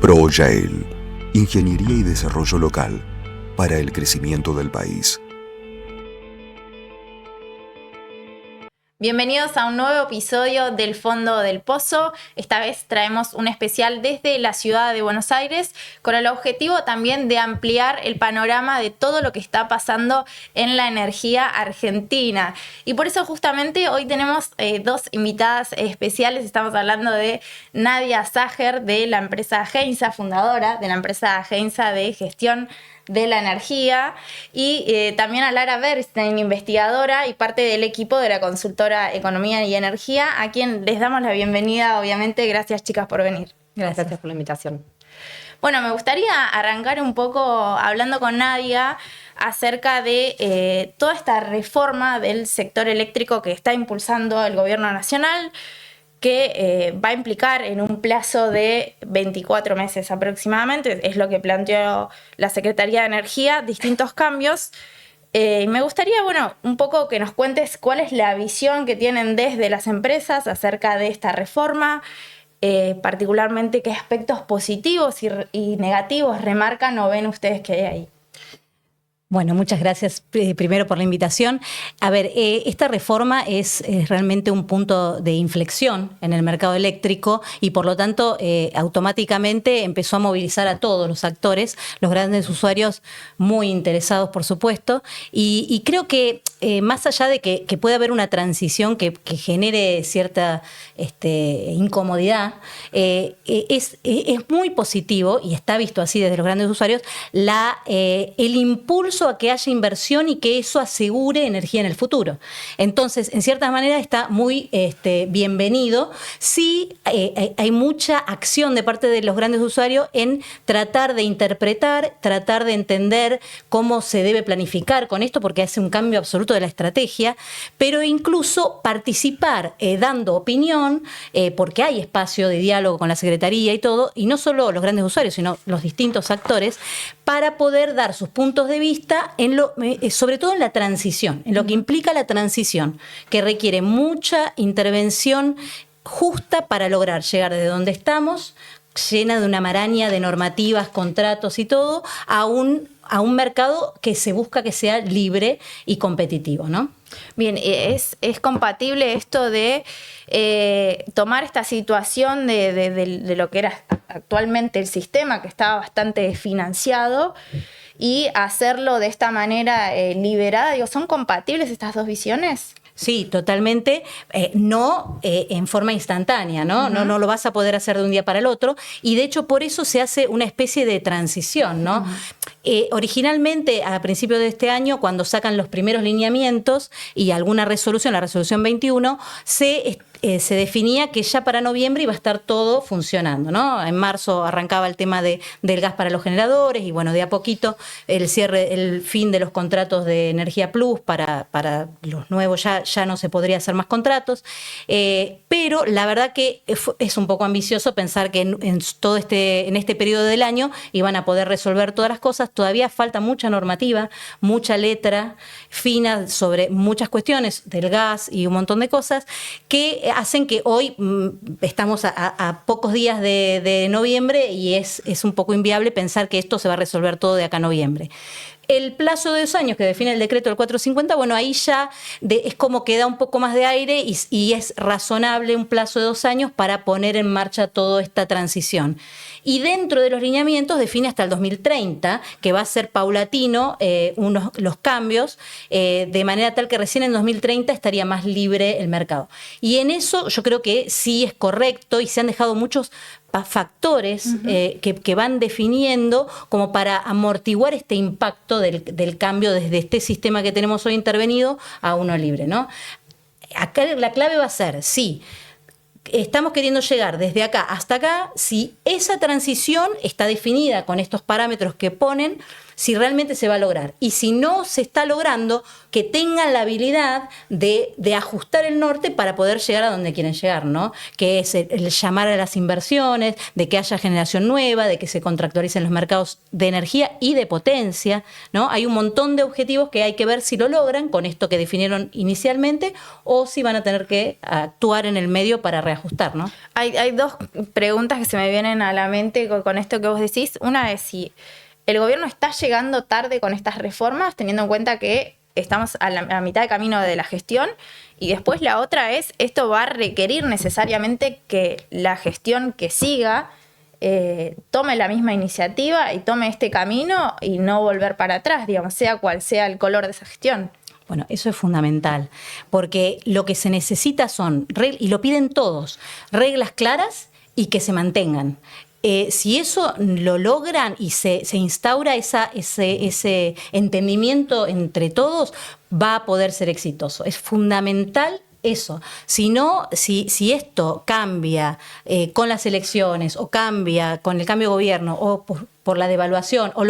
ProYael, Ingeniería y Desarrollo Local para el crecimiento del país. Bienvenidos a un nuevo episodio del Fondo del Pozo. Esta vez traemos un especial desde la ciudad de Buenos Aires con el objetivo también de ampliar el panorama de todo lo que está pasando en la energía argentina. Y por eso justamente hoy tenemos dos invitadas especiales. Estamos hablando de Nadia Sager de la empresa Heinza, fundadora de la empresa Heinza de gestión de la energía, y también a Lara Bernstein, investigadora y parte del equipo de la consultora Economía y Energía, a quien les damos la bienvenida, obviamente. Gracias, chicas, por venir. Gracias por la invitación. Bueno, me gustaría arrancar un poco hablando con Nadia acerca de toda esta reforma del sector eléctrico que está impulsando el gobierno nacional, que va a implicar en un plazo de 24 meses aproximadamente, es lo que planteó la Secretaría de Energía, distintos cambios. Me gustaría, un poco que nos cuentes cuál es la visión que tienen desde las empresas acerca de esta reforma, particularmente qué aspectos positivos y negativos remarcan o ven ustedes que hay ahí. Bueno, muchas gracias primero por la invitación. A ver, esta reforma es realmente un punto de inflexión en el mercado eléctrico y por lo tanto automáticamente empezó a movilizar a todos los actores, los grandes usuarios muy interesados, por supuesto, y creo que más allá de que pueda haber una transición que genere cierta incomodidad, es muy positivo, y está visto así desde los grandes usuarios, el impulso a que haya inversión y que eso asegure energía en el futuro. Entonces, en cierta manera está muy bienvenido. Sí, hay mucha acción de parte de los grandes usuarios en tratar de interpretar, tratar de entender cómo se debe planificar con esto, porque hace un cambio absoluto de la estrategia, pero incluso participar dando opinión, porque hay espacio de diálogo con la Secretaría y todo, y no solo los grandes usuarios, sino los distintos actores, para poder dar sus puntos de vista sobre todo en la transición, en lo que implica la transición, que requiere mucha intervención justa para lograr llegar de donde estamos, llena de una maraña de normativas, contratos y todo, a un mercado que se busca que sea libre y competitivo, ¿no? Bien, ¿es compatible esto de tomar esta situación de lo que era actualmente el sistema, que estaba bastante financiado, y hacerlo de esta manera liberada? Digo, ¿son compatibles estas dos visiones? Sí, totalmente, no en forma instantánea, ¿no? Uh-huh. No lo vas a poder hacer de un día para el otro, y de hecho por eso se hace una especie de transición, ¿no? Uh-huh. Originalmente, a principios de este año, cuando sacan los primeros lineamientos y alguna resolución, la resolución 21, se definía que ya para noviembre iba a estar todo funcionando, ¿no? En marzo arrancaba el tema del gas para los generadores y de a poquito el fin de los contratos de Energía Plus para los nuevos, ya no se podría hacer más contratos, pero la verdad que es un poco ambicioso pensar que en este periodo del año iban a poder resolver todas las cosas. Todavía falta mucha normativa, mucha letra fina sobre muchas cuestiones del gas y un montón de cosas que hacen que hoy estamos a pocos días de noviembre y es un poco inviable pensar que esto se va a resolver todo de acá a noviembre. El plazo de 2 años que define el decreto del 450, ahí ya es como que da un poco más de aire y es razonable un plazo de 2 años para poner en marcha toda esta transición. Y dentro de los lineamientos define hasta el 2030, que va a ser paulatino los cambios, de manera tal que recién en 2030 estaría más libre el mercado. Y en eso yo creo que sí es correcto y se han dejado muchos factores uh-huh. que van definiendo como para amortiguar este impacto del cambio desde este sistema que tenemos hoy intervenido a uno libre, ¿no? Acá la clave va a ser, sí, estamos queriendo llegar desde acá hasta acá, si esa transición está definida con estos parámetros que ponen, si realmente se va a lograr. Y si no se está logrando, que tengan la habilidad de ajustar el norte para poder llegar a donde quieren llegar, ¿no? Que es el llamar a las inversiones, de que haya generación nueva, de que se contractualicen los mercados de energía y de potencia, ¿no? Hay un montón de objetivos que hay que ver si lo logran con esto que definieron inicialmente o si van a tener que actuar en el medio para reajustar, ¿no? Hay dos preguntas que se me vienen a la mente con esto que vos decís. Una es si el gobierno está llegando tarde con estas reformas, teniendo en cuenta que estamos a mitad de camino de la gestión. Y después la otra es, esto va a requerir necesariamente que la gestión que siga tome la misma iniciativa y tome este camino y no volver para atrás, digamos, sea cual sea el color de esa gestión. Bueno, eso es fundamental, porque lo que se necesita son, y lo piden todos, reglas claras y que se mantengan. Si eso lo logran y se instaura ese entendimiento entre todos, va a poder ser exitoso. Es fundamental eso. Si no, si esto cambia con las elecciones o cambia con el cambio de gobierno o por la devaluación o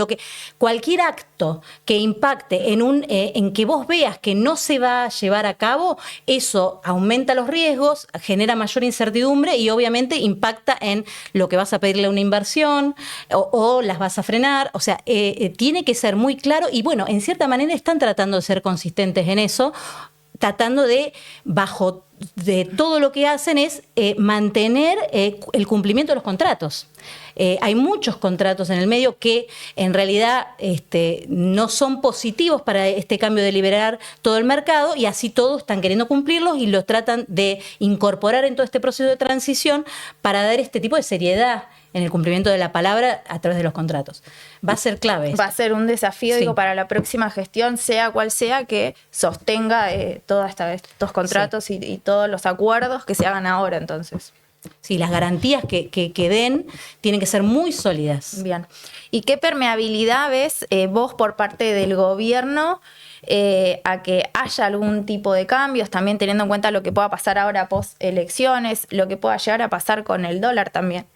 cualquier acto que impacte en que vos veas que no se va a llevar a cabo, eso aumenta los riesgos, genera mayor incertidumbre y obviamente impacta en lo que vas a pedirle una inversión o las vas a frenar. O sea, tiene que ser muy claro y bueno, en cierta manera están tratando de ser consistentes en eso, tratando de todo lo que hacen es mantener el cumplimiento de los contratos. Hay muchos contratos en el medio que en realidad no son positivos para este cambio de liberar todo el mercado y así todos están queriendo cumplirlos y los tratan de incorporar en todo este proceso de transición para dar este tipo de seriedad en el cumplimiento de la palabra a través de los contratos. Va a ser clave esto. Va a ser un desafío, sí, para la próxima gestión, sea cual sea, que sostenga todos estos contratos, sí, y todos los acuerdos que se hagan ahora, entonces. Sí, las garantías que den tienen que ser muy sólidas. Bien. ¿Y qué permeabilidad ves vos por parte del gobierno a que haya algún tipo de cambios, también teniendo en cuenta lo que pueda pasar ahora post elecciones, lo que pueda llegar a pasar con el dólar también?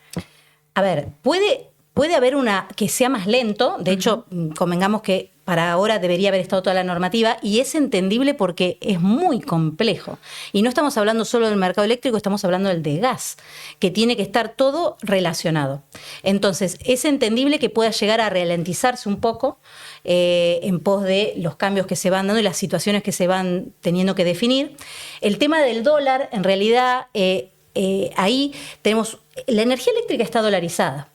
A ver, puede haber una que sea más lento, de hecho, convengamos que para ahora debería haber estado toda la normativa y es entendible porque es muy complejo. Y no estamos hablando solo del mercado eléctrico, estamos hablando del de gas, que tiene que estar todo relacionado. Entonces, es entendible que pueda llegar a ralentizarse un poco en pos de los cambios que se van dando y las situaciones que se van teniendo que definir. El tema del dólar, en realidad, ahí tenemos... La energía eléctrica está dolarizada.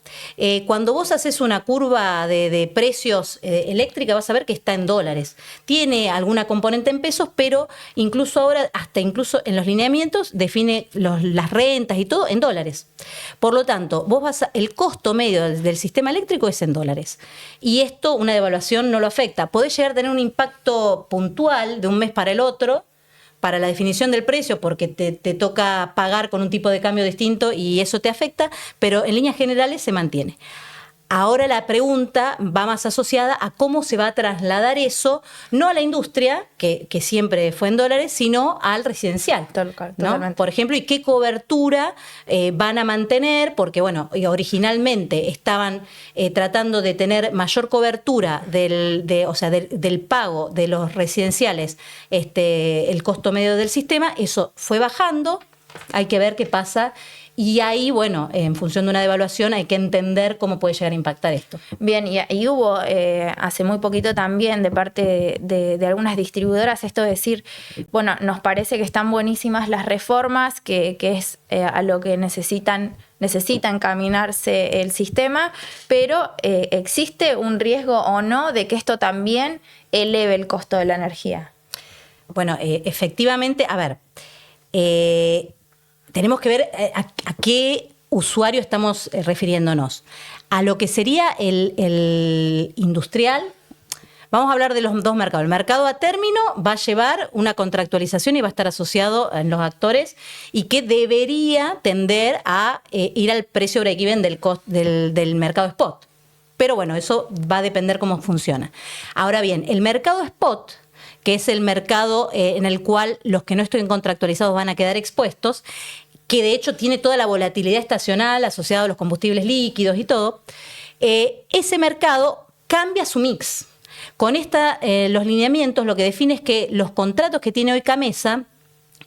Cuando vos haces una curva de precios eléctrica vas a ver que está en dólares. Tiene alguna componente en pesos, pero incluso ahora, hasta incluso en los lineamientos, define las rentas y todo en dólares. Por lo tanto, el costo medio del sistema eléctrico es en dólares. Y esto, una devaluación no lo afecta. Puede llegar a tener un impacto puntual de un mes para el otro, para la definición del precio, porque te toca pagar con un tipo de cambio distinto y eso te afecta, pero en líneas generales se mantiene. Ahora la pregunta va más asociada a cómo se va a trasladar eso, no a la industria, que siempre fue en dólares, sino al residencial, ¿no? Por ejemplo, y qué cobertura van a mantener, porque bueno, originalmente estaban tratando de tener mayor cobertura del pago de los residenciales, el costo medio del sistema, eso fue bajando, hay que ver qué pasa. Y ahí, bueno, en función de una devaluación hay que entender cómo puede llegar a impactar esto. Bien, y hubo hace muy poquito también de parte de algunas distribuidoras esto de decir, bueno, nos parece que están buenísimas las reformas, que es a lo que necesita encaminarse el sistema, pero ¿existe un riesgo o no de que esto también eleve el costo de la energía? Bueno, efectivamente, a ver... tenemos que ver a qué usuario estamos refiriéndonos. A lo que sería el industrial, vamos a hablar de los dos mercados. El mercado a término va a llevar una contractualización y va a estar asociado en los actores y que debería tender a ir al precio break-even del mercado spot. Pero bueno, eso va a depender cómo funciona. Ahora bien, el mercado spot, que es el mercado en el cual los que no estén contractualizados van a quedar expuestos, que de hecho tiene toda la volatilidad estacional asociada a los combustibles líquidos y todo, ese mercado cambia su mix. Con los lineamientos lo que define es que los contratos que tiene hoy Camesa,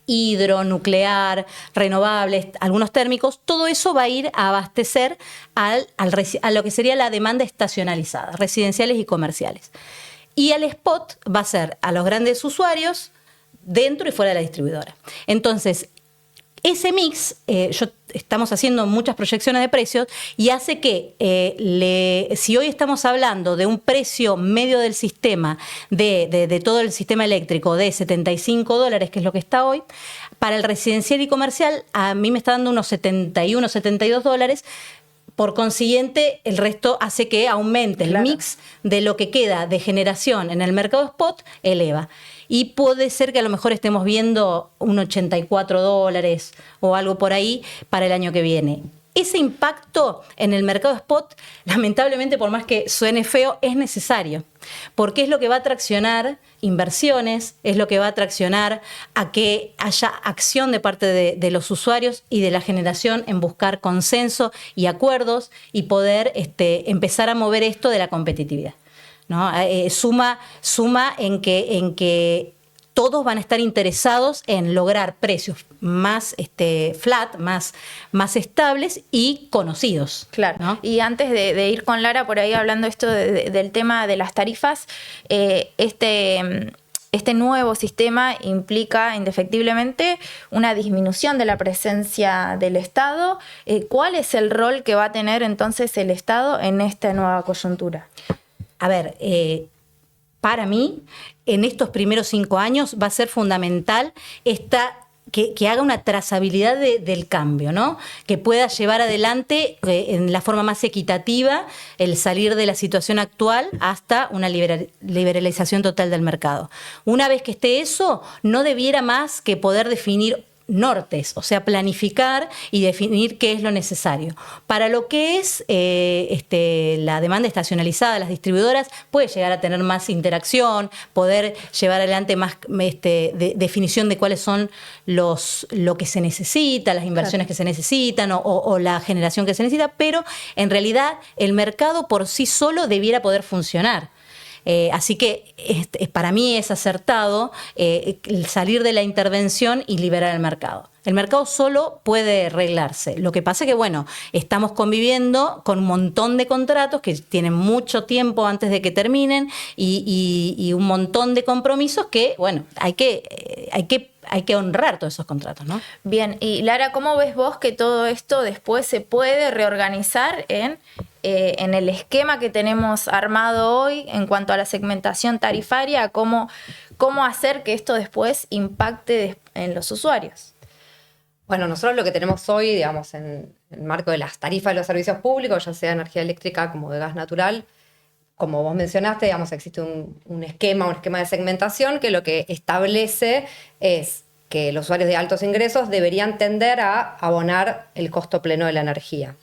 hidro, nuclear, renovables, algunos térmicos, todo eso va a ir a abastecer a lo que sería la demanda estacionalizada, residenciales y comerciales. Y al spot va a ser a los grandes usuarios dentro y fuera de la distribuidora. Entonces, ese mix, estamos haciendo muchas proyecciones de precios y hace que si hoy estamos hablando de un precio medio del sistema, de todo el sistema eléctrico de $75, que es lo que está hoy, para el residencial y comercial a mí me está dando unos $71, $72. Por consiguiente, el resto hace que aumente el mix de lo que queda de generación en el mercado spot, eleva. Y puede ser que a lo mejor estemos viendo un $84 o algo por ahí para el año que viene. Ese impacto en el mercado spot, lamentablemente, por más que suene feo, es necesario, porque es lo que va a traccionar inversiones, es lo que va a traccionar a que haya acción de parte de los usuarios y de la generación en buscar consenso y acuerdos y poder empezar a mover esto de la competitividad, ¿no? Suma en que todos van a estar interesados en lograr precios más flat, más estables y conocidos. Claro, ¿no? Y antes de ir con Lara por ahí hablando esto del tema de las tarifas, este nuevo sistema implica indefectiblemente una disminución de la presencia del Estado. ¿Cuál es el rol que va a tener entonces el Estado en esta nueva coyuntura? A ver, para mí, en estos primeros 5 años va a ser fundamental que haga una trazabilidad del cambio, ¿no? Que pueda llevar adelante en la forma más equitativa el salir de la situación actual hasta una liberalización total del mercado. Una vez que esté eso, no debiera más que poder definir nortes, o sea, planificar y definir qué es lo necesario. Para lo que es la demanda estacionalizada de las distribuidoras, puede llegar a tener más interacción, poder llevar adelante más definición de cuáles son lo que se necesita, las inversiones que se necesitan o la generación que se necesita, pero en realidad el mercado por sí solo debiera poder funcionar. Así que para mí es acertado el salir de la intervención y liberar el mercado. El mercado solo puede arreglarse. Lo que pasa es que, bueno, estamos conviviendo con un montón de contratos que tienen mucho tiempo antes de que terminen y un montón de compromisos que, bueno, hay que honrar todos esos contratos, ¿no? Bien, y Lara, ¿cómo ves vos que todo esto después se puede reorganizar en el esquema que tenemos armado hoy en cuanto a la segmentación tarifaria? ¿Cómo hacer que esto después impacte en los usuarios? Bueno, nosotros lo que tenemos hoy, digamos, en el marco de las tarifas de los servicios públicos, ya sea energía eléctrica como de gas natural, como vos mencionaste, digamos, existe un esquema de segmentación que lo que establece es que los usuarios de altos ingresos deberían tender a abonar el costo pleno de la energía.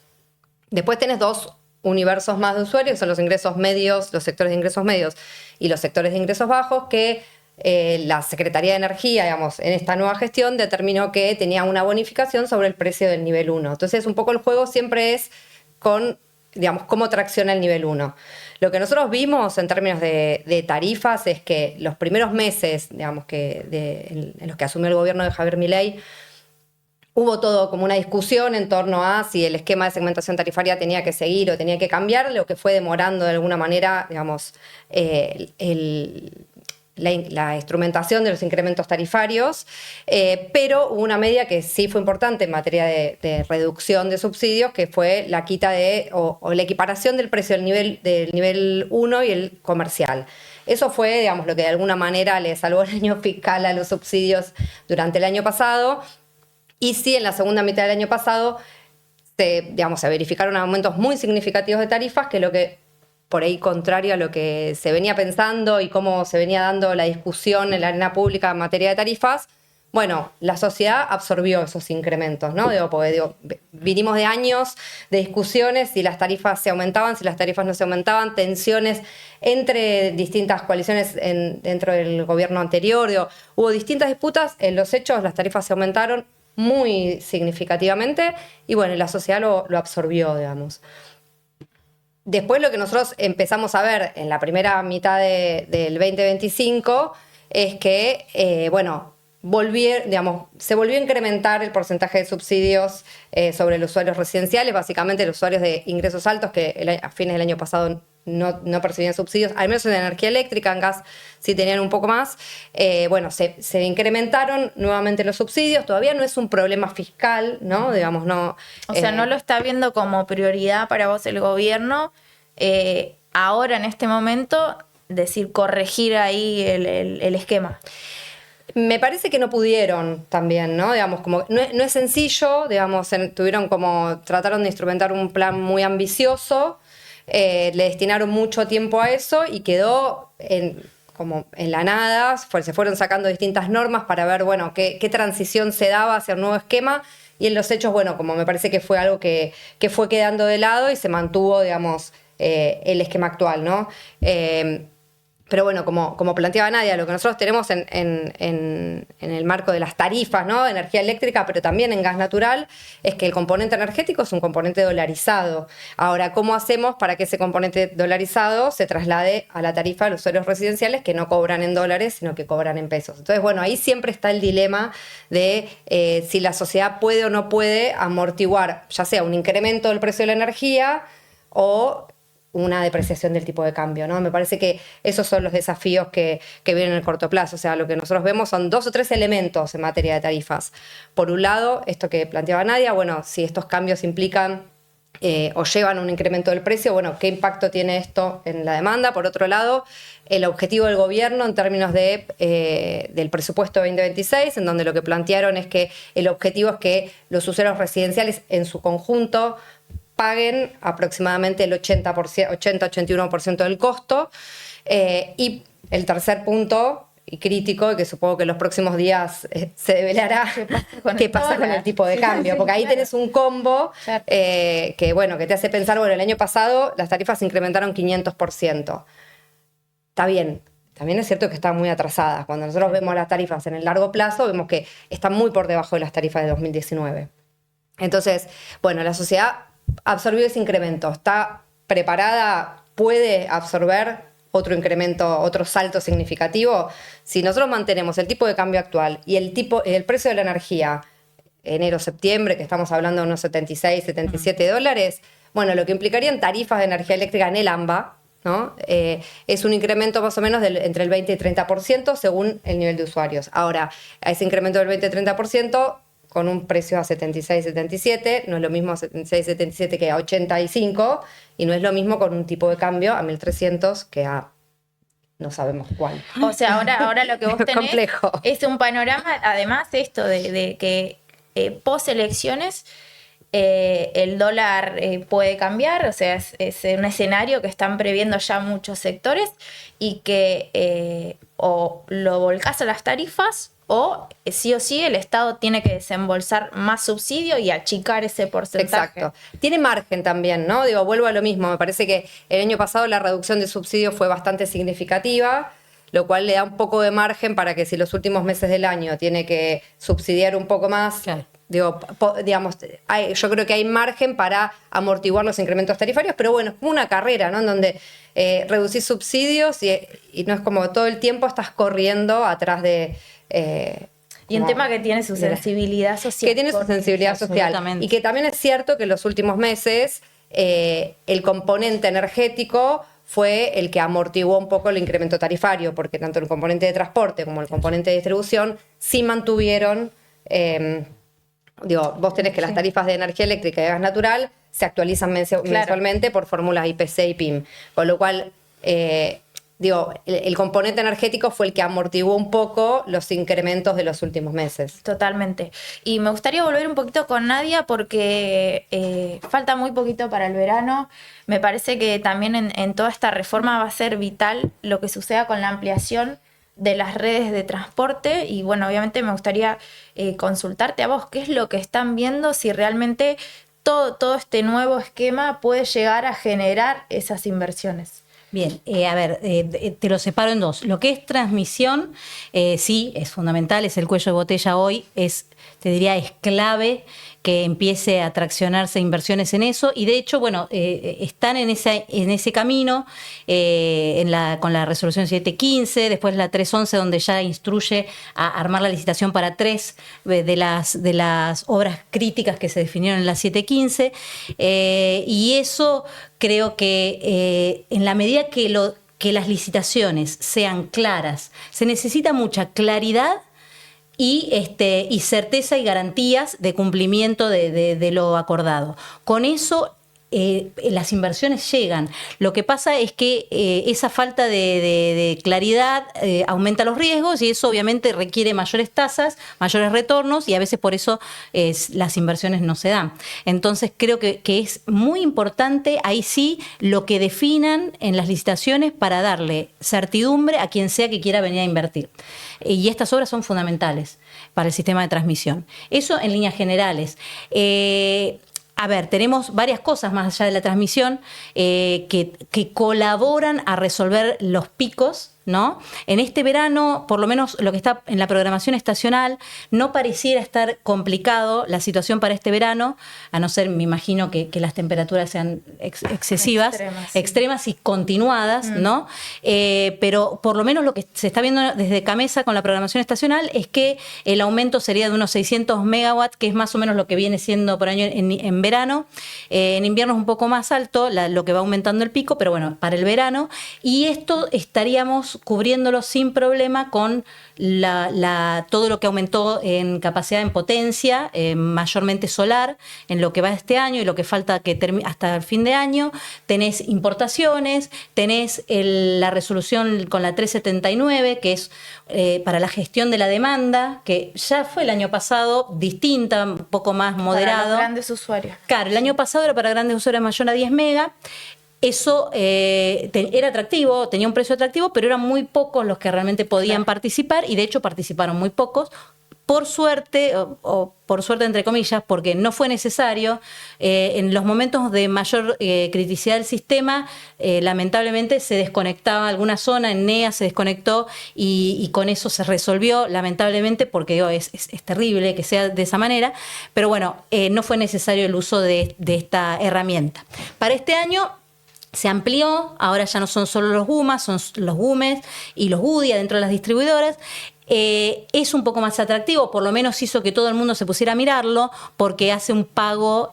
Después tenés 2 universos más de usuarios, que son los ingresos medios, los sectores de ingresos medios y los sectores de ingresos bajos, que la Secretaría de Energía, digamos, en esta nueva gestión determinó que tenía una bonificación sobre el precio del nivel 1. Entonces, un poco el juego siempre es con, digamos, cómo tracciona el nivel 1. Lo que nosotros vimos en términos de tarifas es que los primeros meses, digamos, en los que asumió el gobierno de Javier Milei, hubo todo como una discusión en torno a si el esquema de segmentación tarifaria tenía que seguir o tenía que cambiar, lo que fue demorando de alguna manera, digamos, la instrumentación de los incrementos tarifarios, pero hubo una medida que sí fue importante en materia de reducción de subsidios, que fue la quita o la equiparación del precio del nivel 1 y el comercial. Eso fue, digamos, lo que de alguna manera le salvó el año fiscal a los subsidios durante el año pasado. Y sí, en la segunda mitad del año pasado se verificaron aumentos muy significativos de tarifas, que lo que por ahí contrario a lo que se venía pensando y cómo se venía dando la discusión en la arena pública en materia de tarifas, bueno, la sociedad absorbió esos incrementos, ¿no? Vinimos de años de discusiones si las tarifas se aumentaban, si las tarifas no se aumentaban, tensiones entre distintas coaliciones dentro del gobierno anterior, hubo distintas disputas, en los hechos las tarifas se aumentaron muy significativamente y bueno, la sociedad lo absorbió, digamos. Después lo que nosotros empezamos a ver en la primera mitad del 2025 es que, se volvió a incrementar el porcentaje de subsidios sobre los usuarios residenciales, básicamente los usuarios de ingresos altos que a fines del año pasado no percibían subsidios, al menos en energía eléctrica, en gas sí tenían un poco más. Se incrementaron nuevamente los subsidios, todavía no es un problema fiscal, ¿no? Digamos, no. O sea, no lo está viendo como prioridad para vos el gobierno, ahora en este momento, decir, corregir ahí el esquema. Me parece que no pudieron también, ¿no? Digamos, como no es sencillo, digamos, trataron de instrumentar un plan muy ambicioso, le destinaron mucho tiempo a eso y quedó como en la nada, se fueron sacando distintas normas para ver, bueno, qué transición se daba hacia un nuevo esquema, y en los hechos, bueno, como me parece que fue algo que fue quedando de lado y se mantuvo, digamos, el esquema actual, ¿no? Pero bueno, como planteaba Nadia, lo que nosotros tenemos en el marco de las tarifas, ¿no? Energía eléctrica, pero también en gas natural, es que el componente energético es un componente dolarizado. Ahora, ¿cómo hacemos para que ese componente dolarizado se traslade a la tarifa de los usuarios residenciales que no cobran en dólares, sino que cobran en pesos? Entonces, bueno, ahí siempre está el dilema de si la sociedad puede o no puede amortiguar, ya sea un incremento del precio de la energía o una depreciación del tipo de cambio, ¿no? Me parece que esos son los desafíos que vienen en el corto plazo. O sea, lo que nosotros vemos son 2 o 3 elementos en materia de tarifas. Por un lado, esto que planteaba Nadia, bueno, si estos cambios implican o llevan un incremento del precio, bueno, ¿qué impacto tiene esto en la demanda? Por otro lado, el objetivo del gobierno en términos del presupuesto 2026, en donde lo que plantearon es que el objetivo es que los usuarios residenciales en su conjunto paguen aproximadamente el 80-81% del costo. Y el tercer punto, y crítico, y que supongo que en los próximos días se develará, qué pasa con el tipo de cambio. Porque ahí tenés un combo que te hace pensar, bueno, el año pasado las tarifas se incrementaron 500%. Está bien. También es cierto que están muy atrasadas. Cuando nosotros vemos las tarifas en el largo plazo, vemos que están muy por debajo de las tarifas de 2019. Entonces, bueno, la sociedad absorbió ese incremento, está preparada, puede absorber otro incremento, otro salto significativo. Si nosotros mantenemos el tipo de cambio actual y el precio de la energía enero-septiembre, que estamos hablando de unos 76, 77 dólares, bueno, lo que implicaría en tarifas de energía eléctrica en el AMBA, ¿no? Es un incremento más o menos entre el 20 y 30% según el nivel de usuarios. Ahora, a ese incremento del 20 y 30%, con un precio a 76, 77, no es lo mismo a 76, 77 que a 85, y no es lo mismo con un tipo de cambio a 1300 que a no sabemos cuál. O sea, ahora lo que vos tenés complejo. Es un panorama, además esto de que post elecciones el dólar puede cambiar, o sea, es un escenario que están previendo ya muchos sectores y que o lo volcás a las tarifas o sí el Estado tiene que desembolsar más subsidio y achicar ese porcentaje. Exacto. Tiene margen también, ¿no? Vuelvo a lo mismo. Me parece que el año pasado la reducción de subsidio fue bastante significativa, lo cual le da un poco de margen para que si los últimos meses del año tiene que subsidiar un poco más, claro. Yo creo que hay margen para amortiguar los incrementos tarifarios, pero bueno, es como una carrera, ¿no? En donde reducís subsidios y no es como todo el tiempo estás corriendo atrás de... y un tema que tiene su sensibilidad social. Que tiene su sensibilidad social. Y que también es cierto que en los últimos meses el componente energético fue el que amortiguó un poco el incremento tarifario, porque tanto el componente de transporte como el componente de distribución sí mantuvieron... vos tenés que las tarifas de energía eléctrica y de gas natural se actualizan mensualmente por fórmulas IPC y PIM. Con lo cual, el componente energético fue el que amortiguó un poco los incrementos de los últimos meses. Totalmente. Y me gustaría volver un poquito con Nadia porque falta muy poquito para el verano. Me parece que también en toda esta reforma va a ser vital lo que suceda con la ampliación de las redes de transporte y bueno, obviamente me gustaría consultarte a vos qué es lo que están viendo, si realmente todo este nuevo esquema puede llegar a generar esas inversiones. Bien, te lo separo en dos. Lo que es transmisión, sí, es fundamental, es el cuello de botella hoy, es te diría, es clave que empiece a traccionarse inversiones en eso, y de hecho, bueno, están en ese camino con la resolución 715, después la 311, donde ya instruye a armar la licitación para 3 de las obras críticas que se definieron en la 715, y eso creo que en la medida que las licitaciones sean claras, se necesita mucha claridad y certeza y garantías de cumplimiento de lo acordado. Con eso las inversiones llegan. Lo que pasa es que esa falta de claridad aumenta los riesgos, y eso obviamente requiere mayores tasas, mayores retornos, y a veces por eso las inversiones no se dan. Entonces creo que es muy importante ahí sí lo que definan en las licitaciones para darle certidumbre a quien sea que quiera venir a invertir. Y estas obras son fundamentales para el sistema de transmisión. Eso en líneas generales. A ver, tenemos varias cosas más allá de la transmisión que colaboran a resolver los picos, ¿no? En este verano, por lo menos lo que está en la programación estacional, no pareciera estar complicado la situación para este verano, a no ser, me imagino, que las temperaturas sean excesivas, extremas y continuadas, ¿no? Pero por lo menos lo que se está viendo desde Camesa con la programación estacional es que el aumento sería de unos 600 megawatts, que es más o menos lo que viene siendo por año en verano. En invierno es un poco más alto lo que va aumentando el pico, pero bueno, para el verano. Y esto estaríamos cubriéndolo sin problema con todo lo que aumentó en capacidad, en potencia, mayormente solar, en lo que va de este año y lo que falta hasta el fin de año. Tenés importaciones, tenés la resolución con la 379, que es para la gestión de la demanda, que ya fue el año pasado distinta, un poco más moderado. Para los grandes usuarios. Claro, el año pasado era para grandes usuarios mayor a 10 mega. Eso era atractivo, tenía un precio atractivo, pero eran muy pocos los que realmente podían participar, y de hecho participaron muy pocos. Por suerte, o por suerte entre comillas, porque no fue necesario, en los momentos de mayor criticidad del sistema, lamentablemente se desconectaba alguna zona, en NEA se desconectó, y con eso se resolvió, lamentablemente, porque es terrible que sea de esa manera, pero bueno, no fue necesario el uso de esta herramienta. Para este año se amplió, ahora ya no son solo los GUMAS, son los GUMES y los GUDIA dentro de las distribuidoras. Es un poco más atractivo, por lo menos hizo que todo el mundo se pusiera a mirarlo, porque hace un pago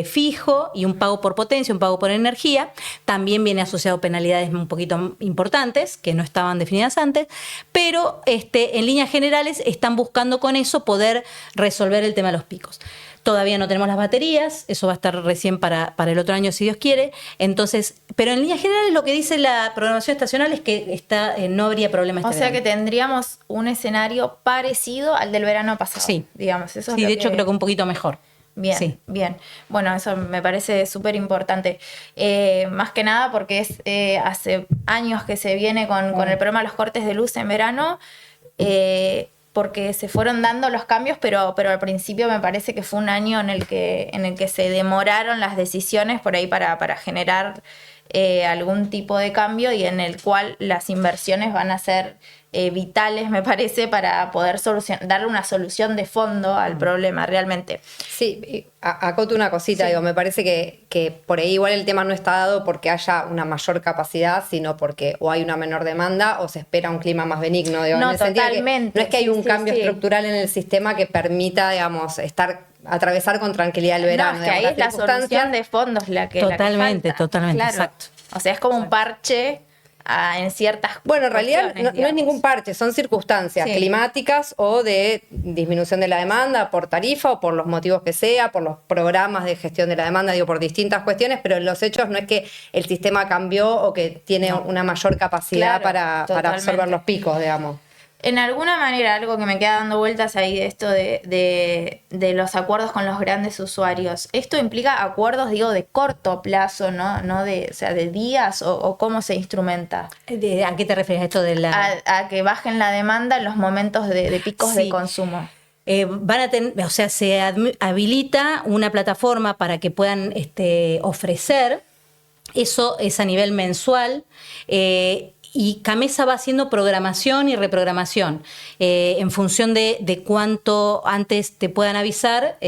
fijo y un pago por potencia, un pago por energía. También viene asociado penalidades un poquito importantes, que no estaban definidas antes, pero en líneas generales están buscando con eso poder resolver el tema de los picos. Todavía no tenemos las baterías, eso va a estar recién para el otro año, si Dios quiere. Entonces, pero en líneas generales lo que dice la programación estacional es que no habría problema O sea que tendríamos un escenario parecido al del verano pasado. Sí, digamos. Eso sí, es de hecho creo que un poquito mejor. Bien, sí. Bien. Bueno, eso me parece súper importante. Más que nada porque hace años que se viene con el problema de los cortes de luz en verano, porque se fueron dando los cambios, pero al principio me parece que fue un año en el que se demoraron las decisiones por ahí para generar algún tipo de cambio, y en el cual las inversiones van a ser vitales, me parece, para poder darle una solución de fondo al problema realmente. Sí, acoto una cosita, sí. Me parece que por ahí igual el tema no está dado porque haya una mayor capacidad, sino porque o hay una menor demanda o se espera un clima más benigno. No, en el totalmente. No es que hay un cambio estructural en el sistema que permita, atravesar con tranquilidad el verano. No, es que ahí es la solución de fondos la que Totalmente, claro. Exacto. O sea, es como un parche en ciertas Bueno, en realidad no es ningún parche, son circunstancias climáticas o de disminución de la demanda por tarifa o por los motivos que sea, por los programas de gestión de la demanda, por distintas cuestiones, pero en los hechos no es que el sistema cambió o que tiene una mayor capacidad para absorber los picos, digamos. En alguna manera, algo que me queda dando vueltas ahí de esto de los acuerdos con los grandes usuarios, ¿esto implica acuerdos, de corto plazo, no de días, o cómo se instrumenta? ¿A qué te refieres esto de la...? A que bajen la demanda en los momentos de picos de consumo. Van a tener, se habilita una plataforma para que puedan ofrecer, eso es a nivel mensual, y Camesa va haciendo programación y reprogramación en función de cuánto antes te puedan avisar,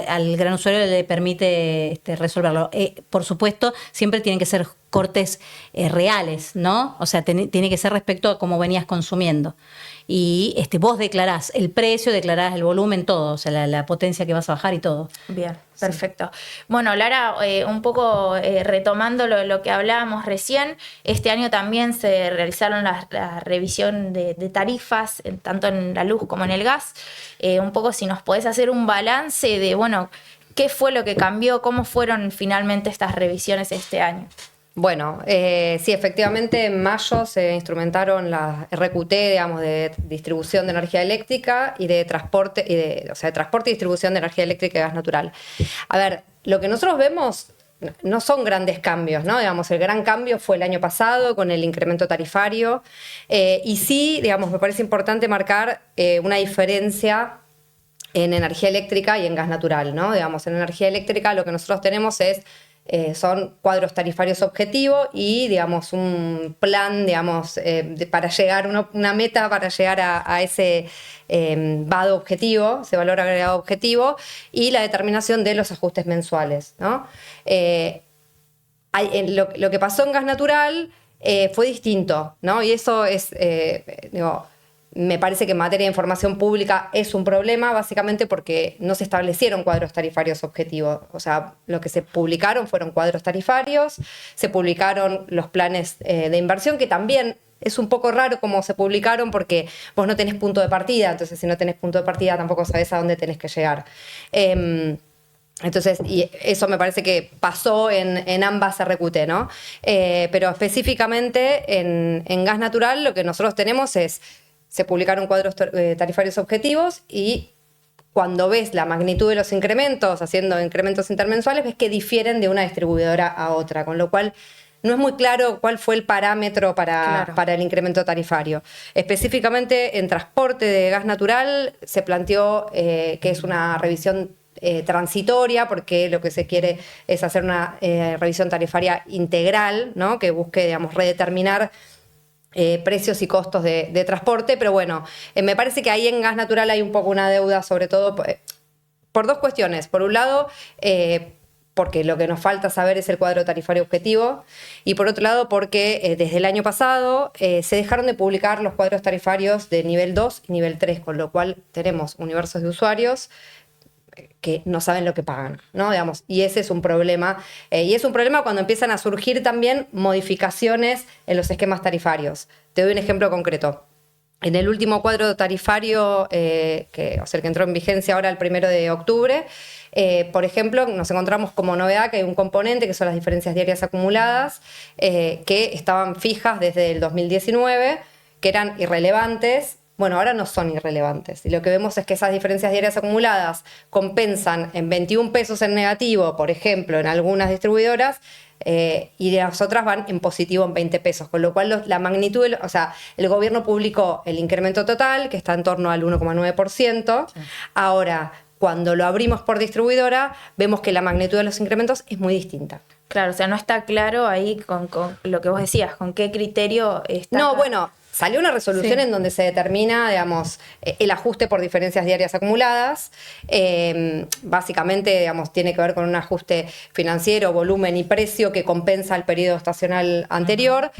al gran usuario le permite resolverlo. Por supuesto, siempre tienen que ser cortes reales, ¿no? O sea, tiene que ser respecto a cómo venías consumiendo. Y vos declarás el precio, declarás el volumen, todo, o sea, la potencia que vas a bajar y todo. Bien, perfecto. Sí. Bueno, Lara, un poco retomando lo que hablábamos recién, este año también se realizaron la revisión de tarifas, tanto en la luz como en el gas. Un poco si nos podés hacer un balance de, bueno, qué fue lo que cambió, cómo fueron finalmente estas revisiones este año. Bueno, sí, efectivamente en mayo se instrumentaron las RQT, digamos, de distribución de energía eléctrica y de transporte, de transporte y distribución de energía eléctrica y gas natural. A ver, lo que nosotros vemos no son grandes cambios, ¿no? Digamos, el gran cambio fue el año pasado con el incremento tarifario y sí, digamos, me parece importante marcar una diferencia en energía eléctrica y en gas natural, ¿no? Digamos, en energía eléctrica lo que nosotros tenemos son cuadros tarifarios objetivos y, digamos, un plan, digamos, para llegar, una meta para llegar a ese VAD objetivo, ese valor agregado objetivo, y la determinación de los ajustes mensuales, ¿no? Lo que pasó en gas natural fue distinto, ¿no? Y eso es, me parece que en materia de información pública es un problema, básicamente porque no se establecieron cuadros tarifarios objetivos. O sea, lo que se publicaron fueron cuadros tarifarios, se publicaron los planes de inversión, que también es un poco raro cómo se publicaron porque vos no tenés punto de partida, entonces si no tenés punto de partida tampoco sabés a dónde tenés que llegar. Entonces, y eso me parece que pasó en ambas RQT, ¿no? Pero específicamente en gas natural lo que nosotros tenemos se publicaron cuadros tarifarios objetivos y cuando ves la magnitud de los incrementos, haciendo incrementos intermensuales, ves que difieren de una distribuidora a otra, con lo cual no es muy claro cuál fue el parámetro para el incremento tarifario. Específicamente en transporte de gas natural se planteó que es una revisión transitoria, porque lo que se quiere es hacer una revisión tarifaria integral, ¿no? Que busque, digamos, redeterminar precios y costos de transporte, pero bueno, me parece que ahí en gas natural hay un poco una deuda, sobre todo por dos cuestiones. Por un lado, porque lo que nos falta saber es el cuadro tarifario objetivo, y por otro lado porque desde el año pasado se dejaron de publicar los cuadros tarifarios de nivel 2 y nivel 3, con lo cual tenemos universos de usuarios que no saben lo que pagan, ¿no? Digamos, y ese es un problema. Y es un problema cuando empiezan a surgir también modificaciones en los esquemas tarifarios. Te doy un ejemplo concreto. En el último cuadro tarifario, el que entró en vigencia ahora el 1 de octubre, por ejemplo, nos encontramos como novedad que hay un componente que son las diferencias diarias acumuladas, que estaban fijas desde el 2019, que eran irrelevantes. Bueno, ahora no son irrelevantes. Y lo que vemos es que esas diferencias diarias acumuladas compensan en 21 pesos en negativo, por ejemplo, en algunas distribuidoras, y las otras van en positivo en 20 pesos. Con lo cual la magnitud, o sea, el gobierno publicó el incremento total, que está en torno al 1,9%. Sí. Ahora, cuando lo abrimos por distribuidora, vemos que la magnitud de los incrementos es muy distinta. Claro, o sea, no está claro ahí con lo que vos decías, con qué criterio está. No, bueno. Salió una resolución en donde se determina, digamos, el ajuste por diferencias diarias acumuladas. Básicamente, digamos, tiene que ver con un ajuste financiero, volumen y precio que compensa el periodo estacional anterior.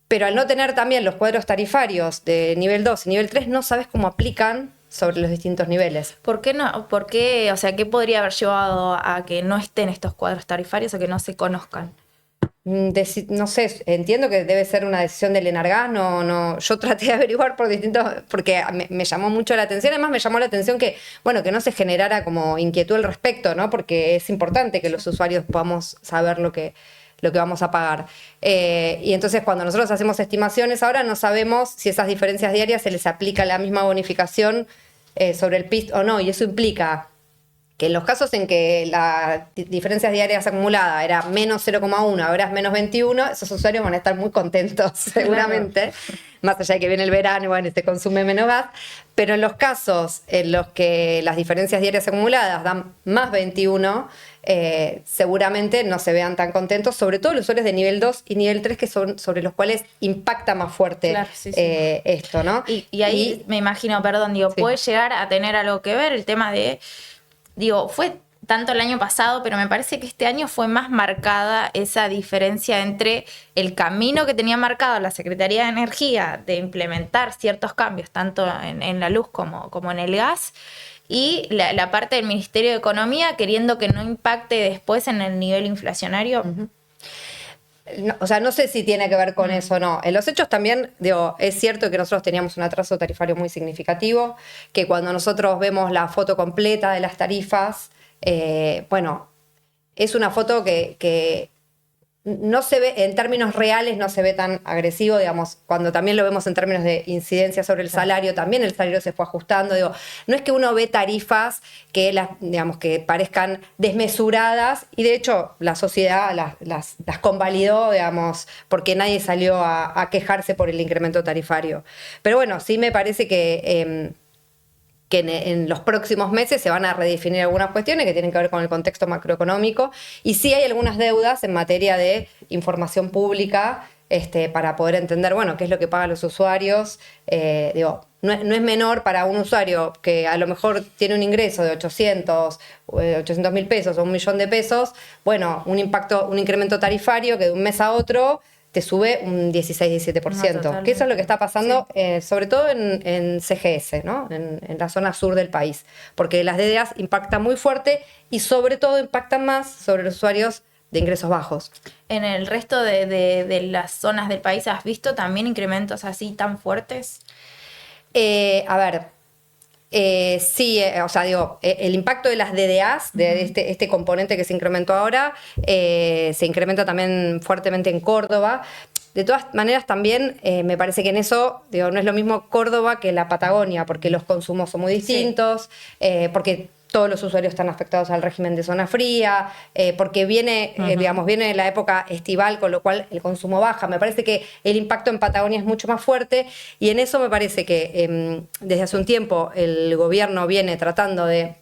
Pero al no tener también los cuadros tarifarios de nivel 2 y nivel 3, no sabes cómo aplican sobre los distintos niveles. ¿Por qué no? ¿Por qué? O sea, ¿qué podría haber llevado a que no estén estos cuadros tarifarios o que no se conozcan? No sé, entiendo que debe ser una decisión del Enargas, yo traté de averiguar por distintos, porque me llamó mucho la atención, además me llamó la atención que no se generara como inquietud al respecto, ¿no? Porque es importante que los usuarios podamos saber lo que vamos a pagar. Y entonces cuando nosotros hacemos estimaciones ahora no sabemos si esas diferencias diarias se les aplica la misma bonificación sobre el PIS o no, y eso implica que en los casos en que las diferencias diarias acumuladas era menos 0,1, ahora es menos 21, esos usuarios van a estar muy contentos seguramente, más allá de que viene el verano y bueno, se consume menos gas, pero en los casos en los que las diferencias diarias acumuladas dan más 21, seguramente no se vean tan contentos, sobre todo los usuarios de nivel 2 y nivel 3, que son sobre los cuales impacta más fuerte Claro, sí. esto, ¿no? Y ahí me imagino, perdón, digo, Sí. puede llegar a tener algo que ver el tema de, digo, fue tanto el año pasado, pero me parece que este año fue más marcada esa diferencia entre el camino que tenía marcado la Secretaría de Energía de implementar ciertos cambios, tanto en la luz como en el gas, y la parte del Ministerio de Economía queriendo que no impacte después en el nivel inflacionario. No, o sea, no sé si tiene que ver con eso o no. En los hechos también, digo, es cierto que nosotros teníamos un atraso tarifario muy significativo, que cuando nosotros vemos la foto completa de las tarifas, bueno, es una foto que no se ve, en términos reales no se ve tan agresivo, digamos, cuando también lo vemos en términos de incidencia sobre el salario, también el salario se fue ajustando, digo, no es que uno ve tarifas que digamos, que parezcan desmesuradas, y de hecho la sociedad las convalidó, digamos, porque nadie salió a quejarse por el incremento tarifario. Pero bueno, sí me parece que en los próximos meses se van a redefinir algunas cuestiones que tienen que ver con el contexto macroeconómico, y sí hay algunas deudas en materia de información pública para poder entender, bueno, qué es lo que pagan los usuarios. Digo, no es menor para un usuario que a lo mejor tiene un ingreso de 800.000 pesos o 1.000.000 de pesos, bueno, un incremento tarifario que de un mes a otro te sube un 16-17%, No, que eso es lo que está pasando, sí. sobre todo en CGS, ¿no? En la zona sur del país, porque las DDAs impactan muy fuerte y sobre todo impactan más sobre los usuarios de ingresos bajos. ¿En el resto de las zonas del país has visto también incrementos así tan fuertes? A ver, sí, o sea, digo, el impacto de las DDAs, de este componente que se incrementó ahora, se incrementa también fuertemente en Córdoba. De todas maneras, también me parece que en eso, digo, no es lo mismo Córdoba que la Patagonia, porque los consumos son muy distintos, porque todos los usuarios están afectados al régimen de zona fría, porque viene la época estival, con lo cual el consumo baja. Me parece que el impacto en Patagonia es mucho más fuerte, y en eso me parece que desde hace un tiempo el gobierno viene tratando de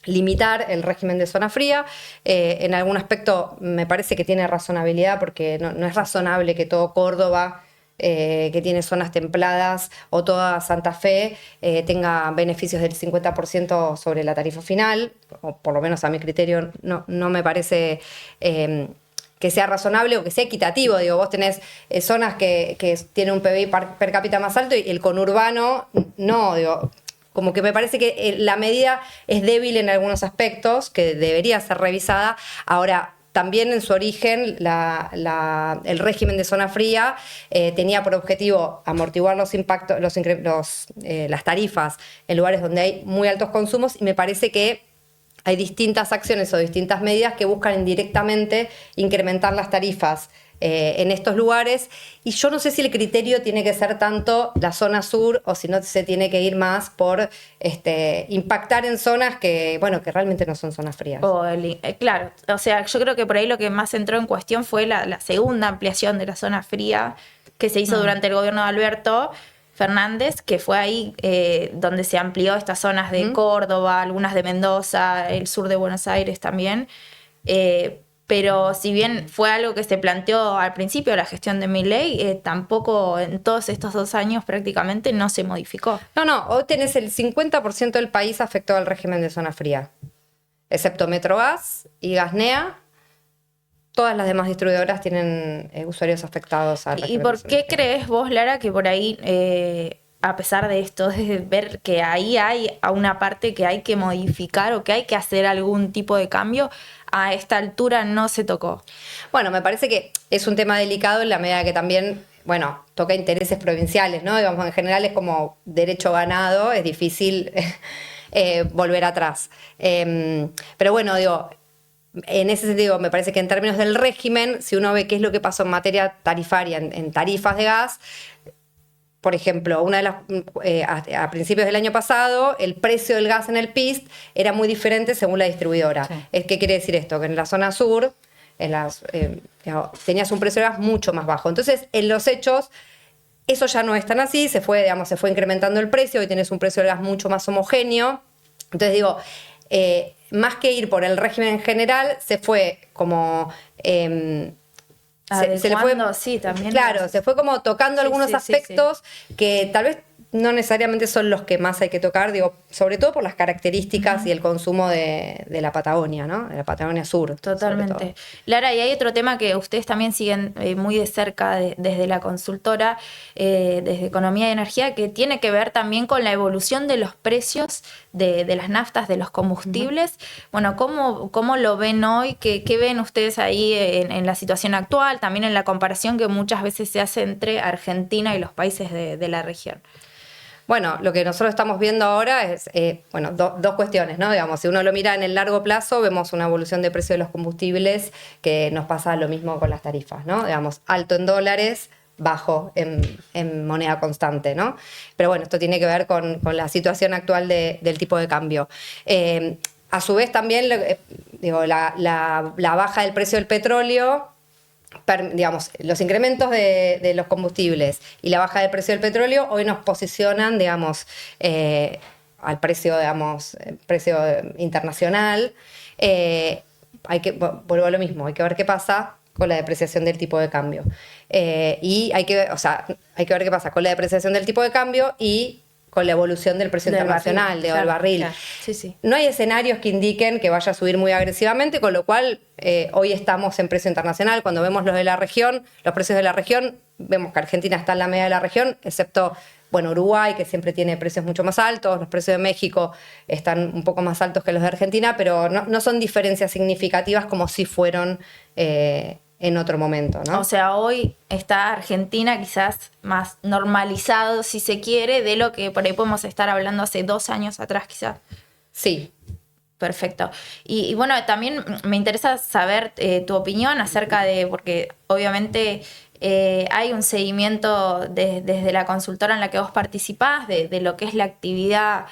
limitar el régimen de zona fría. En algún aspecto me parece que tiene razonabilidad, porque no es razonable que todo Córdoba, que tiene zonas templadas, o toda Santa Fe tenga beneficios del 50% sobre la tarifa final, o por lo menos a mi criterio no me parece que sea razonable o que sea equitativo. Digo, vos tenés zonas que tienen un PBI per cápita más alto y el conurbano no, digo. Como que me parece que la medida es débil en algunos aspectos, que debería ser revisada. Ahora, también en su origen, el régimen de zona fría tenía por objetivo amortiguar los impactos, las tarifas en lugares donde hay muy altos consumos, y me parece que hay distintas acciones o distintas medidas que buscan indirectamente incrementar las tarifas en estos lugares, y yo no sé si el criterio tiene que ser tanto la zona sur, o si no se tiene que ir más por impactar en zonas que realmente no son zonas frías. Claro, o sea, yo creo que por ahí lo que más entró en cuestión fue la segunda ampliación de la zona fría que se hizo durante el gobierno de Alberto Fernández, que fue ahí donde se amplió estas zonas de Córdoba, algunas de Mendoza, el sur de Buenos Aires también. Pero si bien fue algo que se planteó al principio de la gestión de Milei, tampoco en todos estos 2 años prácticamente no se modificó. No, hoy tenés el 50% del país afectado al régimen de zona fría, excepto Metrogas y Gasnea. Todas las demás distribuidoras tienen usuarios afectados al régimen. ¿Y por qué crees vos, Lara, que por ahí, a pesar de esto, de ver que ahí hay a una parte que hay que modificar o que hay que hacer algún tipo de cambio, a esta altura no se tocó? Bueno, me parece que es un tema delicado en la medida que también, toca intereses provinciales, ¿no? Digamos, en general es como derecho ganado, es difícil volver atrás. Pero bueno, digo, en ese sentido, me parece que en términos del régimen, si uno ve qué es lo que pasó en materia tarifaria, en tarifas de gas, por ejemplo, a principios del año pasado, el precio del gas en el PIST era muy diferente según la distribuidora. Sí. ¿Qué quiere decir esto? Que en la zona sur tenías un precio de gas mucho más bajo. Entonces, en los hechos, eso ya no es tan así, se fue incrementando el precio, hoy tienes un precio del gas mucho más homogéneo. Entonces digo, más que ir por el régimen general, se fue como... se le fue, sí, también. Claro, se fue como tocando algunos aspectos que tal vez no necesariamente son los que más hay que tocar, digo, sobre todo por las características y el consumo de la Patagonia, ¿no? De la Patagonia Sur. Totalmente. Lara, y hay otro tema que ustedes también siguen muy de cerca desde la consultora, desde Economía y Energía, que tiene que ver también con la evolución de los precios de las naftas, de los combustibles. Bueno, ¿cómo lo ven hoy? ¿Qué ven ustedes ahí en la situación actual? También en la comparación que muchas veces se hace entre Argentina y los países de la región. Bueno, lo que nosotros estamos viendo ahora es, dos cuestiones, ¿no? Digamos, si uno lo mira en el largo plazo, vemos una evolución de precio de los combustibles que nos pasa lo mismo con las tarifas, ¿no? Digamos, alto en dólares, bajo en moneda constante, ¿no? Pero bueno, esto tiene que ver con la situación actual del tipo de cambio. A su vez también, la baja del precio del petróleo, digamos, los incrementos de los combustibles y la baja del precio del petróleo hoy nos posicionan, digamos, al precio, digamos, precio internacional. Vuelvo a lo mismo, hay que ver qué pasa con la depreciación del tipo de cambio. Y hay que ver qué pasa con la depreciación del tipo de cambio y con la evolución del precio internacional del barril. Claro. Sí. No hay escenarios que indiquen que vaya a subir muy agresivamente, con lo cual hoy estamos en precio internacional. Cuando vemos los precios de la región, vemos que Argentina está en la media de la región, excepto Uruguay, que siempre tiene precios mucho más altos. Los precios de México están un poco más altos que los de Argentina, pero no son diferencias significativas como si fueron en otro momento, ¿no? O sea, hoy está Argentina quizás más normalizado, si se quiere, de lo que por ahí podemos estar hablando hace 2 años atrás, quizás. Sí. Perfecto. Y bueno, también me interesa saber tu opinión acerca porque obviamente hay un seguimiento desde la consultora en la que vos participás, de lo que es la actividad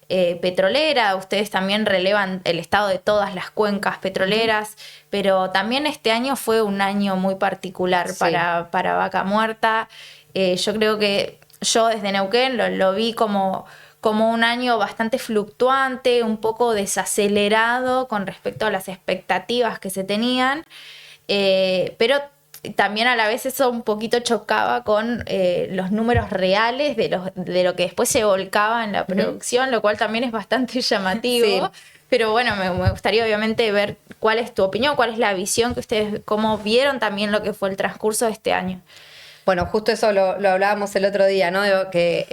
petrolera. Ustedes también relevan el estado de todas las cuencas petroleras, pero también este año fue un año muy particular para Vaca Muerta. Yo creo que yo desde Neuquén lo vi como un año bastante fluctuante, un poco desacelerado con respecto a las expectativas que se tenían, pero también a la vez eso un poquito chocaba con los números reales de lo que después se volcaba en la producción, lo cual también es bastante llamativo. Sí. Pero bueno, me gustaría obviamente ver cuál es tu opinión, cuál es la visión que ustedes, cómo vieron también lo que fue el transcurso de este año. Bueno, justo eso lo hablábamos el otro día, ¿no? Lo que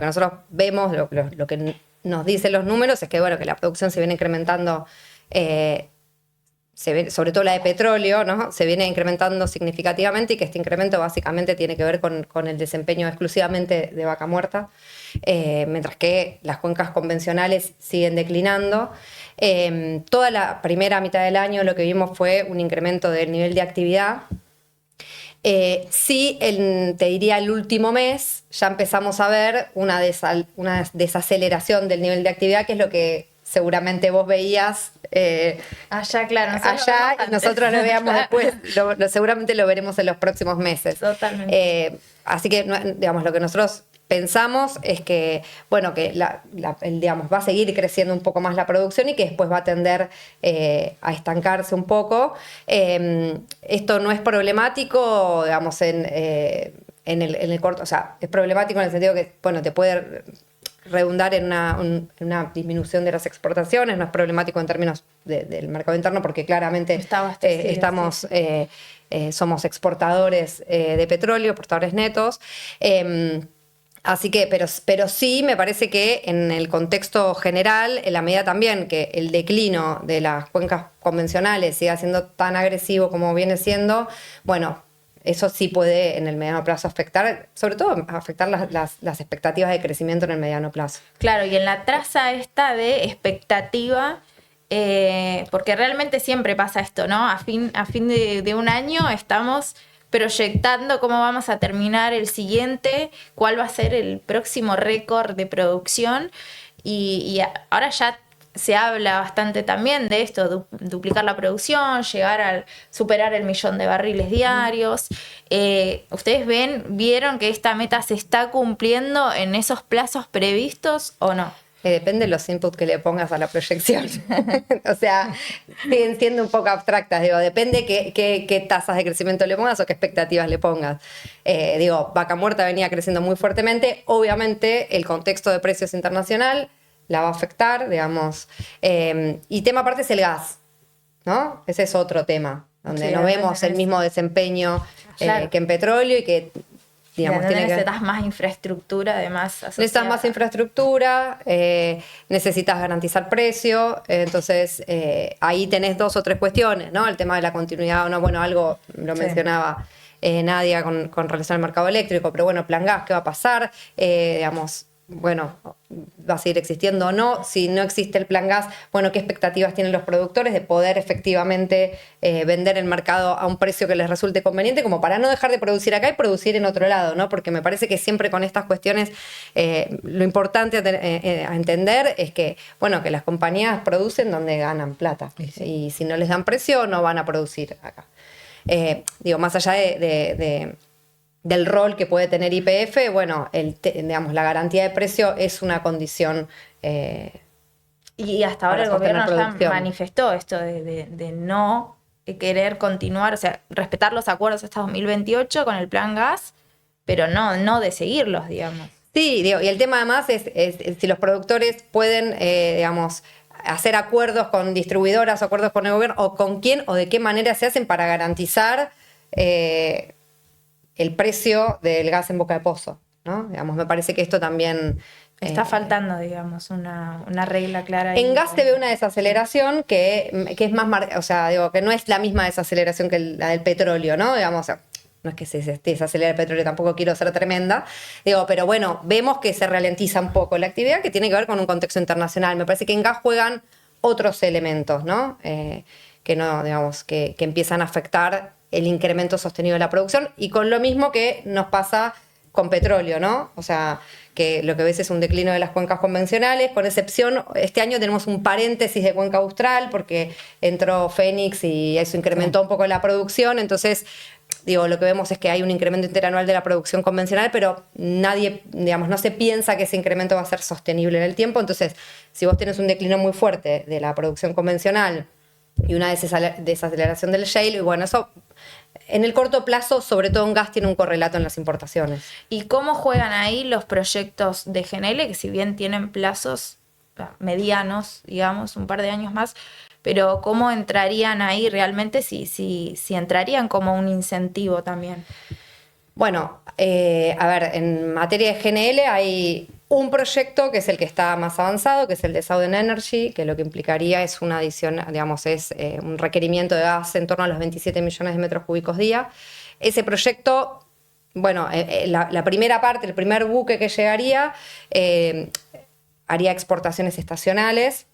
nosotros vemos, lo que nos dicen los números es que la producción se viene incrementando, sobre todo la de petróleo, ¿no? Se viene incrementando significativamente y que este incremento básicamente tiene que ver con el desempeño exclusivamente de Vaca Muerta, mientras que las cuencas convencionales siguen declinando. Toda la primera mitad del año lo que vimos fue un incremento del nivel de actividad. Sí, te diría el último mes ya empezamos a ver una desaceleración del nivel de actividad, que es lo que seguramente vos veías allá, claro. Y nosotros lo veamos después, seguramente lo veremos en los próximos meses. Totalmente. Así que, digamos, lo que nosotros pensamos es que, va a seguir creciendo un poco más la producción y que después va a tender a estancarse un poco. Esto no es problemático, digamos, en el corto, o sea, es problemático en el sentido que, te puede redundar en una disminución de las exportaciones, no es problemático en términos del mercado interno porque claramente somos exportadores de petróleo, exportadores netos. Así que, pero sí me parece que en el contexto general, en la medida también que el declino de las cuencas convencionales siga siendo tan agresivo como viene siendo, eso sí puede en el mediano plazo afectar, sobre todo afectar las expectativas de crecimiento en el mediano plazo. Claro, y en la traza esta de expectativa, porque realmente siempre pasa esto, ¿no? A fin de un año estamos proyectando cómo vamos a terminar el siguiente, cuál va a ser el próximo récord de producción. Y ahora ya se habla bastante también de esto, duplicar la producción, llegar a superar el 1.000.000 de barriles diarios. ¿Ustedes vieron que esta meta se está cumpliendo en esos plazos previstos o no? Depende de los inputs que le pongas a la proyección. O sea, siguen siendo un poco abstractas. Digo, depende qué tasas de crecimiento le pongas o qué expectativas le pongas. Vaca Muerta venía creciendo muy fuertemente. Obviamente, el contexto de precios internacional la va a afectar, digamos. Y tema aparte es el gas, ¿no? Ese es otro tema, donde no vemos el mismo desempeño claro, que en petróleo y que, digamos, necesitas más infraestructura, además. Necesitas más infraestructura, necesitas garantizar precio, entonces ahí tenés 2 o 3 cuestiones, ¿no? El tema de la continuidad o no, bueno, algo lo mencionaba Nadia con relación al mercado eléctrico, pero bueno, Plan Gas, ¿qué va a pasar? Digamos, bueno, va a seguir existiendo o no. Si no existe el Plan Gas, bueno, ¿qué expectativas tienen los productores de poder efectivamente vender el mercado a un precio que les resulte conveniente, como para no dejar de producir acá y producir en otro lado, ¿no? Porque me parece que siempre con estas cuestiones lo importante a entender es que, bueno, que las compañías producen donde ganan plata. Sí. Y si no les dan precio, no van a producir acá. Más allá del rol que puede tener YPF, bueno, digamos, la garantía de precio es una condición. Y hasta ahora el gobierno ya manifestó esto de no querer continuar, o sea, respetar los acuerdos hasta 2028 con el Plan Gas, pero no de seguirlos, digamos. Sí, y el tema además es si los productores pueden, hacer acuerdos con distribuidoras, acuerdos con el gobierno, o con quién o de qué manera se hacen para garantizar el precio del gas en boca de pozo, ¿no? Digamos, me parece que esto también... Está faltando, digamos, una regla clara. En gas se ve una desaceleración que es más... que no es la misma desaceleración que la del petróleo, ¿no? Digamos, no es que se desacelera el petróleo, tampoco quiero ser tremenda, pero bueno, vemos que se ralentiza un poco la actividad, que tiene que ver con un contexto internacional. Me parece que en gas juegan otros elementos, ¿no? Que empiezan a afectar el incremento sostenido de la producción, y con lo mismo que nos pasa con petróleo, ¿no? O sea, que lo que ves es un declino de las cuencas convencionales, con excepción, este año tenemos un paréntesis de cuenca austral, porque entró Fénix y eso incrementó un poco la producción, entonces, lo que vemos es que hay un incremento interanual de la producción convencional, pero nadie, no se piensa que ese incremento va a ser sostenible en el tiempo, entonces, si vos tenés un declino muy fuerte de la producción convencional y una desaceleración del shale, y bueno, eso en el corto plazo, sobre todo en gas, tiene un correlato en las importaciones. ¿Y cómo juegan ahí los proyectos de GNL, que si bien tienen plazos medianos, digamos, un par de años más, pero cómo entrarían ahí realmente, si entrarían como un incentivo también? Bueno, en materia de GNL hay un proyecto que es el que está más avanzado, que es el de Southern Energy, que lo que implicaría es una adición, un requerimiento de gas en torno a los 27 millones de metros cúbicos día. Ese proyecto, la primera parte, el primer buque que llegaría, haría exportaciones estacionales.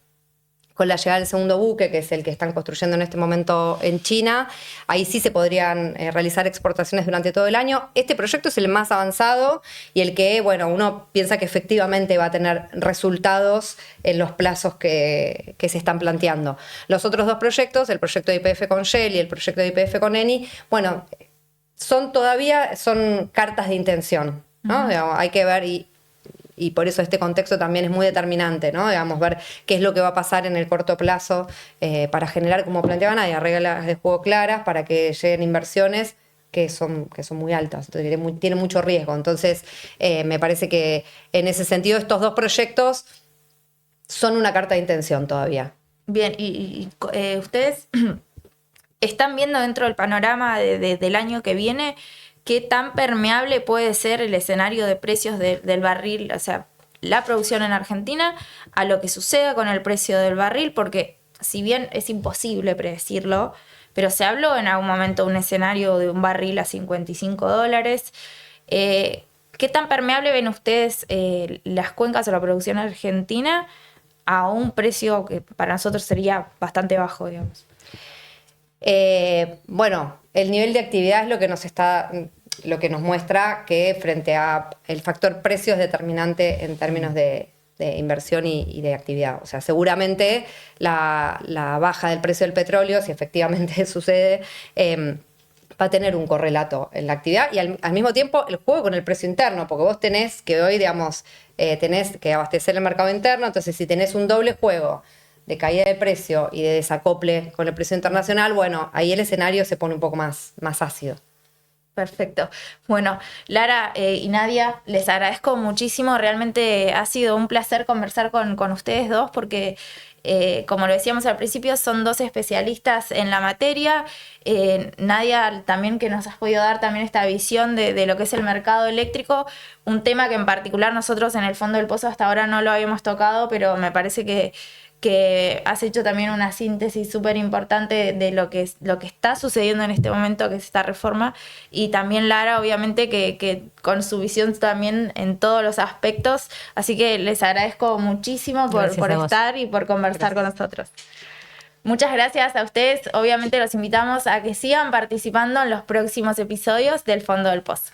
Con la llegada del segundo buque, que es el que están construyendo en este momento en China, ahí sí se podrían realizar exportaciones durante todo el año. Este proyecto es el más avanzado y el que, uno piensa que efectivamente va a tener resultados en los plazos que se están planteando. Los otros 2 proyectos, el proyecto de YPF con Shell y el proyecto de YPF con Eni, son cartas de intención, ¿no? Uh-huh. Hay que ver y por eso este contexto también es muy determinante, ¿no? Ver qué es lo que va a pasar en el corto plazo para generar, como planteaban ahí, reglas de juego claras para que lleguen inversiones que son muy altas, entonces tienen mucho riesgo. Entonces, me parece que en ese sentido estos 2 proyectos son una carta de intención todavía. Bien, y ustedes están viendo dentro del panorama del año que viene qué tan permeable puede ser el escenario de precios del barril, o sea, la producción en Argentina, a lo que suceda con el precio del barril, porque si bien es imposible predecirlo, pero se habló en algún momento de un escenario de un barril a $55. ¿Qué tan permeable ven ustedes las cuencas o la producción argentina a un precio que para nosotros sería bastante bajo, digamos? el nivel de actividad es lo que nos muestra que frente a el factor precio es determinante en términos de inversión y de actividad. O sea, seguramente la baja del precio del petróleo, si efectivamente sucede, va a tener un correlato en la actividad y al mismo tiempo el juego con el precio interno, porque vos tenés que hoy, digamos, tenés que abastecer el mercado interno, entonces si tenés un doble juego de caída de precio y de desacople con el precio internacional, bueno, ahí el escenario se pone un poco más ácido. Perfecto. Bueno, Lara y Nadia, les agradezco muchísimo. Realmente ha sido un placer conversar con ustedes dos porque, como lo decíamos al principio, son dos especialistas en la materia. Nadia, también que nos has podido dar también esta visión de lo que es el mercado eléctrico, un tema que en particular nosotros en el Fondo del Pozo hasta ahora no lo habíamos tocado, pero me parece que has hecho también una síntesis súper importante de lo que está sucediendo en este momento, que es esta reforma, y también Lara, obviamente, que con su visión también en todos los aspectos, así que les agradezco muchísimo por estar y por conversar con nosotros. Muchas gracias a ustedes, obviamente los invitamos a que sigan participando en los próximos episodios del Fondo del Pozo.